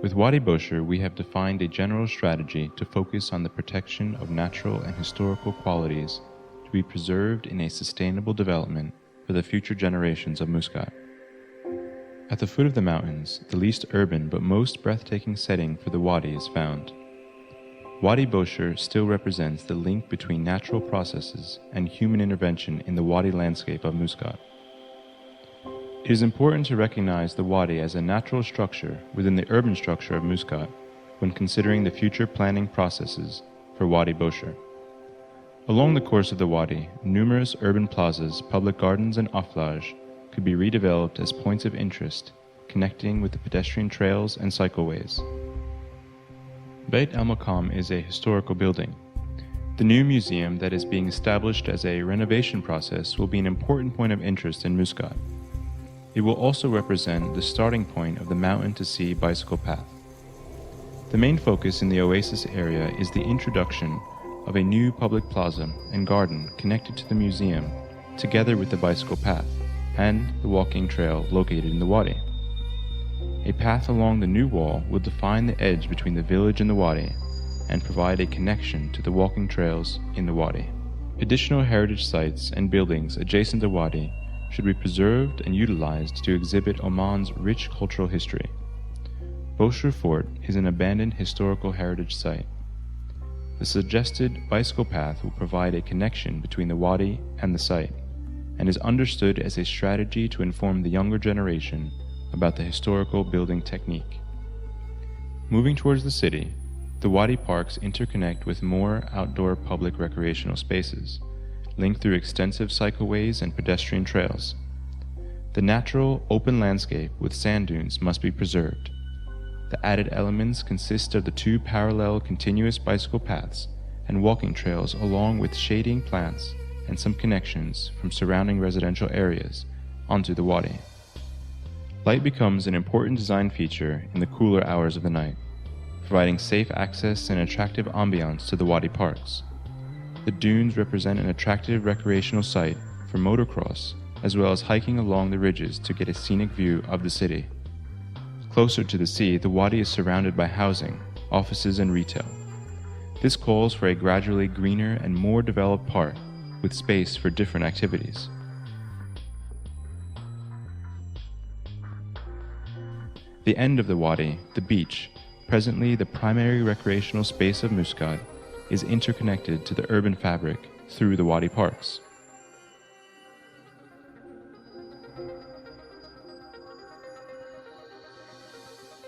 With Wadi Bausher, we have defined a general strategy to focus on the protection of natural and historical qualities to be preserved in a sustainable development for the future generations of Muscat. At the foot of the mountains, the least urban but most breathtaking setting for the Wadi is found. Wadi Bausher still represents the link between natural processes and human intervention in the Wadi landscape of Muscat. It is important to recognize the Wadi as a natural structure within the urban structure of Muscat when considering the future planning processes for Wadi Bausher. Along the course of the Wadi, numerous urban plazas, public gardens, and offlage could be redeveloped as points of interest, connecting with the pedestrian trails and cycleways. Beit al-Maqam is a historical building. The new museum that is being established as a renovation process will be an important point of interest in Muscat. It will also represent the starting point of the Mountain to Sea bicycle path. The main focus in the Oasis area is the introduction of a new public plaza and garden connected to the museum, together with the bicycle path and the walking trail located in the Wadi. A path along the new wall will define the edge between the village and the Wadi and provide a connection to the walking trails in the Wadi. Additional heritage sites and buildings adjacent to Wadi should be preserved and utilized to exhibit Oman's rich cultural history. Bosher Fort is an abandoned historical heritage site. The suggested bicycle path will provide a connection between the Wadi and the site, and is understood as a strategy to inform the younger generation about the historical building technique. Moving towards the city, the Wadi parks interconnect with more outdoor public recreational spaces, linked through extensive cycleways and pedestrian trails. The natural, open landscape with sand dunes must be preserved. The added elements consist of the two parallel continuous bicycle paths and walking trails along with shading plants and some connections from surrounding residential areas onto the Wadi. Light becomes an important design feature in the cooler hours of the night, providing safe access and attractive ambiance to the Wadi parks. The dunes represent an attractive recreational site for motocross, as well as hiking along the ridges to get a scenic view of the city. Closer to the sea, the Wadi is surrounded by housing, offices, and retail. This calls for a gradually greener and more developed park with space for different activities. The end of the Wadi, the beach, presently the primary recreational space of Muscat, is interconnected to the urban fabric through the Wadi parks.